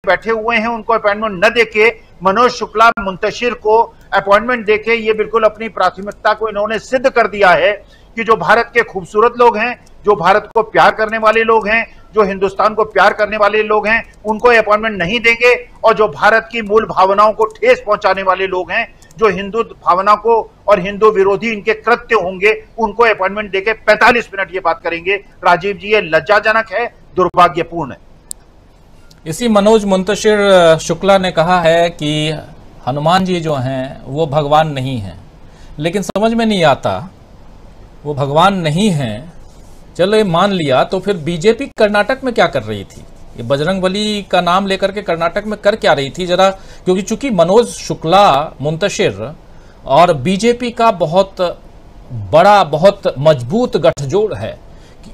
बैठे हुए हैं उनको अपॉइंटमेंट न देके मनोज शुक्ला मुंतशिर को अपॉइंटमेंट देके ये बिल्कुल अपनी प्राथमिकता को इन्होंने सिद्ध कर दिया है कि जो भारत के खूबसूरत लोग हैं, जो भारत को प्यार करने वाले लोग हैं, जो हिंदुस्तान को प्यार करने वाले लोग हैं, उनको अपॉइंटमेंट नहीं देंगे, और जो भारत की मूल भावनाओं को ठेस पहुंचाने वाले लोग हैं, जो हिंदू भावना को और हिंदू विरोधी इनके कृत्य होंगे, उनको अपॉइंटमेंट देके 45 मिनट ये बात करेंगे। राजीव जी, ये लज्जाजनक है, दुर्भाग्यपूर्ण है। इसी मनोज मुंतशिर शुक्ला ने कहा है कि हनुमान जी जो हैं वो भगवान नहीं हैं, लेकिन समझ में नहीं आता वो भगवान नहीं हैं। चलो ये मान लिया, तो फिर बीजेपी कर्नाटक में क्या कर रही थी? ये बजरंगबली का नाम लेकर के कर्नाटक में कर क्या रही थी जरा, क्योंकि चूंकि मनोज शुक्ला मुंतशिर और बीजेपी का बहुत बड़ा बहुत मजबूत गठजोड़ है,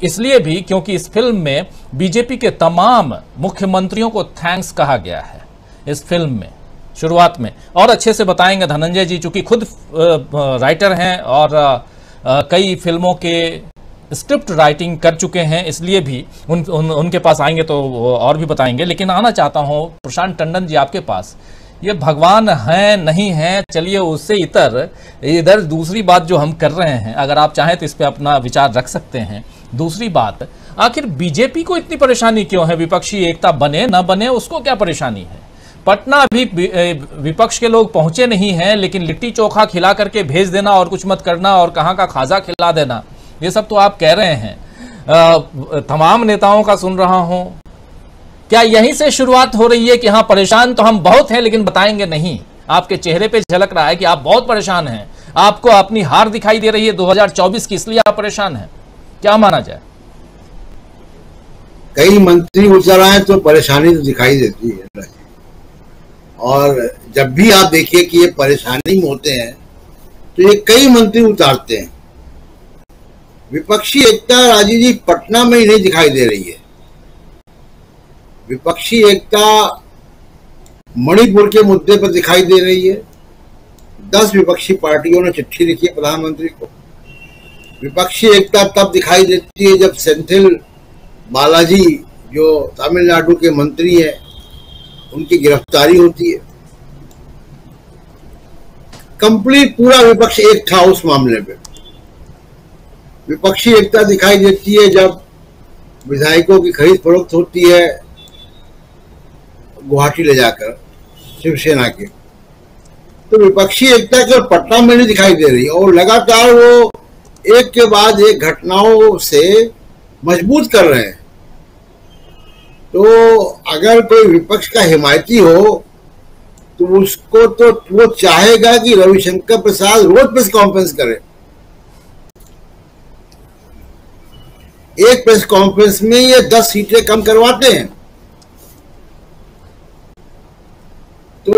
इसलिए भी क्योंकि इस फिल्म में बीजेपी के तमाम मुख्यमंत्रियों को थैंक्स कहा गया है इस फिल्म में शुरुआत में, और अच्छे से बताएंगे धनंजय जी, चूंकि खुद राइटर हैं और कई फिल्मों के स्क्रिप्ट राइटिंग कर चुके हैं, इसलिए भी उनके पास आएंगे तो और भी बताएंगे। लेकिन आना चाहता हूं प्रशांत टंडन जी आपके पास, ये भगवान हैं नहीं हैं, चलिए उससे इधर दूसरी बात जो हम कर रहे हैं, अगर आप चाहें तो इस पे अपना विचार रख सकते हैं। दूसरी बात, आखिर बीजेपी को इतनी परेशानी क्यों है? विपक्षी एकता बने ना बने उसको क्या परेशानी है? पटना अभी विपक्ष के लोग पहुंचे नहीं हैं, लेकिन लिट्टी चोखा खिला करके भेज देना और कुछ मत करना और कहाँ का खाजा खिला देना, ये सब तो आप कह रहे हैं। तमाम नेताओं का सुन रहा हूं, क्या यहीं से शुरुआत हो रही है कि हाँ परेशान तो हम बहुत हैं लेकिन बताएंगे नहीं? आपके चेहरे पे झलक रहा है कि आप बहुत परेशान हैं, आपको अपनी हार दिखाई दे रही है 2024 की, इसलिए आप परेशान हैं। क्या माना जाए? कई मंत्री उतर आए तो परेशानी तो दिखाई देती है, और जब भी आप देखिए कि ये परेशानी में होते हैं तो ये कई मंत्री उतारते हैं। विपक्षी एकता राजीव जी पटना में ही नहीं दिखाई दे रही है, विपक्षी एकता मणिपुर के मुद्दे पर दिखाई दे रही है। 10 विपक्षी पार्टियों ने चिट्ठी लिखी है प्रधानमंत्री को। विपक्षी एकता तब दिखाई देती है जब सेंथिल बालाजी जो तमिलनाडु के मंत्री हैं उनकी गिरफ्तारी होती है। कंप्लीट पूरा विपक्ष एक था उस मामले में। विपक्षी एकता दिखाई देती है जब विधायकों की खरीद फरोख्त होती है गुवाहाटी ले जाकर शिवसेना के, तो विपक्षी एकता केवल पटना में नहीं दिखाई दे रही, और लगातार वो एक के बाद एक घटनाओं से मजबूत कर रहे हैं। तो अगर कोई विपक्ष का हिमायती हो तो उसको तो वो चाहेगा कि रविशंकर प्रसाद रोज प्रेस कॉन्फ्रेंस करे। एक प्रेस कॉन्फ्रेंस में ये 10 सीटें कम करवाते हैं। तो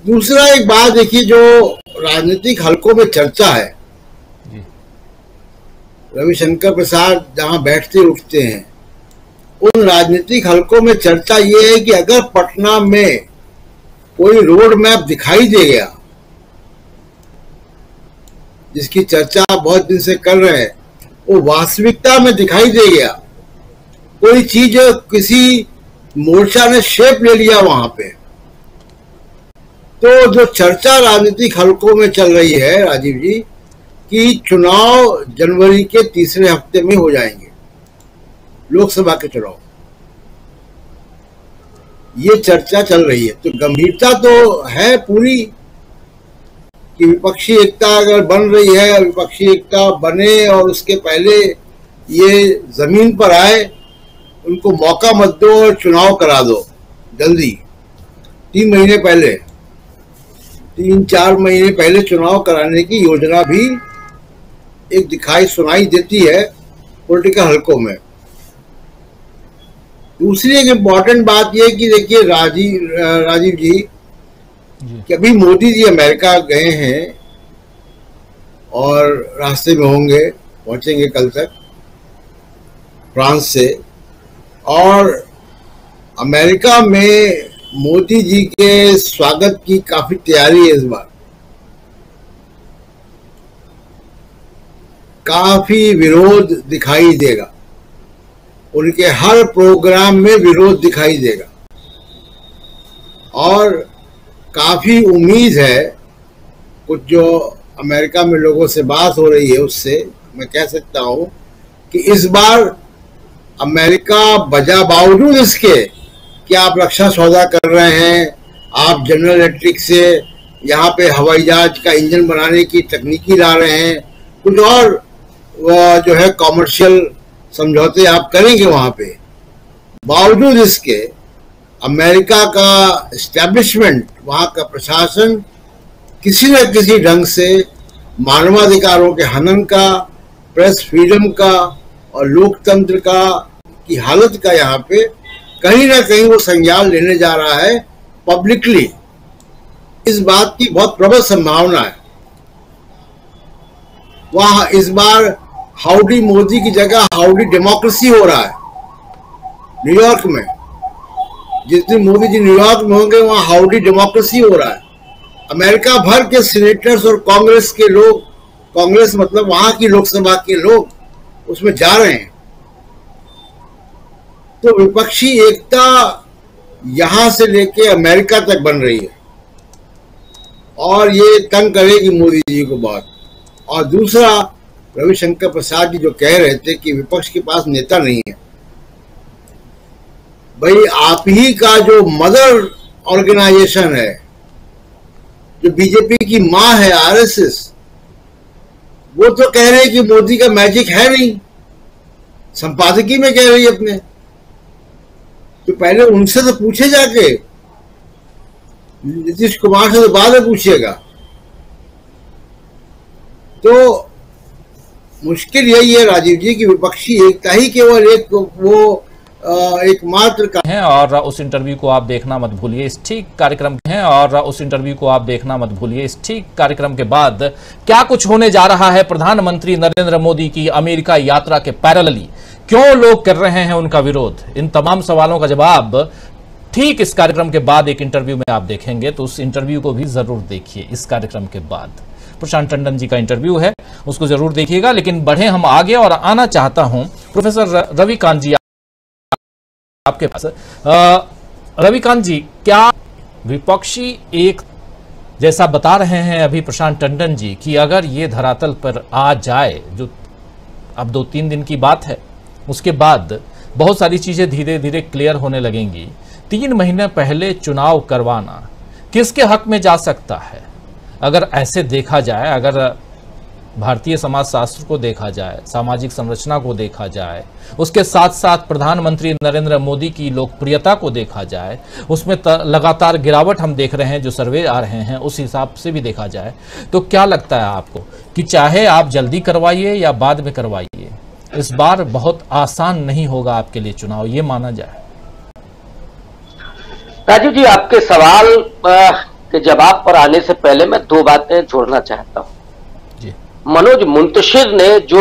दूसरा एक बात देखिए, जो राजनीतिक हलकों में चर्चा है, रविशंकर प्रसाद जहां बैठते उठते हैं उन राजनीतिक हलकों में चर्चा ये है कि अगर पटना में कोई रोड मैप दिखाई दे गया, जिसकी चर्चा बहुत दिन से कर रहे हैं, वो वास्तविकता में दिखाई दे गया, कोई चीज किसी मोर्चा ने शेप ले लिया वहां पे, तो जो चर्चा राजनीतिक हलकों में चल रही है राजीव जी कि चुनाव जनवरी के तीसरे हफ्ते में हो जाएंगे, लोकसभा के चुनाव, ये चर्चा चल रही है। तो गंभीरता तो है पूरी कि विपक्षी एकता अगर बन रही है, विपक्षी एकता बने और उसके पहले ये जमीन पर आए, उनको मौका मत दो और चुनाव करा दो जल्दी। 3 महीने पहले, 3-4 महीने पहले चुनाव कराने की योजना भी एक दिखाई सुनाई देती है पॉलिटिकल हलकों में। दूसरी एक इम्पॉर्टेंट बात यह कि देखिए राजीव जी कि अभी मोदी जी अमेरिका गए हैं और रास्ते में होंगे, पहुंचेंगे कल तक फ्रांस से, और अमेरिका में मोदी जी के स्वागत की काफी तैयारी है। इस बार काफी विरोध दिखाई देगा, उनके हर प्रोग्राम में विरोध दिखाई देगा। और काफी उम्मीद है, कुछ जो अमेरिका में लोगों से बात हो रही है उससे मैं कह सकता हूं कि इस बार अमेरिका बावजूद इसके कि आप रक्षा सौदा कर रहे हैं, आप जनरल इलेक्ट्रिक से यहाँ पे हवाई जहाज का इंजन बनाने की तकनीकी ला रहे हैं, कुछ और जो है कॉमर्शियल समझौते आप करेंगे वहाँ पे, बावजूद इसके अमेरिका का एस्टेब्लिशमेंट, वहाँ का प्रशासन किसी न किसी ढंग से मानवाधिकारों के हनन का, प्रेस फ्रीडम का और लोकतंत्र का की हालत का यहाँ पे कहीं ना कहीं वो संज्ञान लेने जा रहा है पब्लिकली। इस बात की बहुत प्रबल संभावना है। वहां इस बार हाउडी मोदी की जगह हाउडी डेमोक्रेसी हो रहा है न्यूयॉर्क में। जिस दिन मोदी जी न्यूयॉर्क में होंगे वहां हाउडी डेमोक्रेसी हो रहा है। अमेरिका भर के सीनेटर्स और कांग्रेस के लोग, कांग्रेस मतलब वहां की लोकसभा के लोग, उसमें जा रहे हैं। तो विपक्षी एकता यहां से लेके अमेरिका तक बन रही है और ये तंग करेगी मोदी जी को बहुत। और दूसरा, रविशंकर प्रसाद जी जो कह रहे थे कि विपक्ष के पास नेता नहीं है, भाई आप ही का जो मदर ऑर्गेनाइजेशन है, जो बीजेपी की मां है आरएसएस, वो तो कह रहे हैं कि मोदी का मैजिक है नहीं, संपादकीय में कह रही है अपने। तो पहले उनसे तो पूछे जाके, नीतीश कुमार से तो बाद में पूछिएगा। तो मुश्किल यही है राजीव जी कि विपक्षी एकता ही केवल एकमात्र का है। और उस इंटरव्यू को आप देखना मत भूलिए इस ठीक कार्यक्रम है और उस इंटरव्यू को आप देखना मत भूलिए इस ठीक कार्यक्रम के बाद क्या कुछ होने जा रहा है। प्रधानमंत्री नरेंद्र मोदी की अमेरिका यात्रा के पैरेलली क्यों लोग कर रहे हैं उनका विरोध, इन तमाम सवालों का जवाब ठीक इस कार्यक्रम के बाद एक इंटरव्यू में आप देखेंगे। तो उस इंटरव्यू को भी जरूर देखिए। इस कार्यक्रम के बाद प्रशांत टंडन जी का इंटरव्यू है, उसको जरूर देखिएगा। लेकिन बढ़े हम आगे और आना चाहता हूं प्रोफेसर रविकांत जी आपके पास। रविकांत जी, क्या विपक्षी एक जैसा बता रहे हैं अभी प्रशांत टंडन जी कि अगर ये धरातल पर आ जाए, जो अब 2-3 दिन की बात है, उसके बाद बहुत सारी चीजें धीरे धीरे क्लियर होने लगेंगी। 3 महीने पहले चुनाव करवाना किसके हक में जा सकता है? अगर ऐसे देखा जाए, अगर भारतीय समाज शास्त्र को देखा जाए, सामाजिक संरचना को देखा जाए, उसके साथ साथ प्रधानमंत्री नरेंद्र मोदी की लोकप्रियता को देखा जाए, उसमें लगातार गिरावट हम देख रहे हैं, जो सर्वे आ रहे हैं उस हिसाब से भी देखा जाए, तो क्या लगता है आपको कि चाहे आप जल्दी करवाइए या बाद में करवाइए, इस बार बहुत आसान नहीं होगा आपके लिए चुनाव, ये माना जाए? राजू जी, आपके सवाल के जवाब पर आने से पहले मैं 2 बातें जोड़ना चाहता हूं। मनोज मुंतशिर ने जो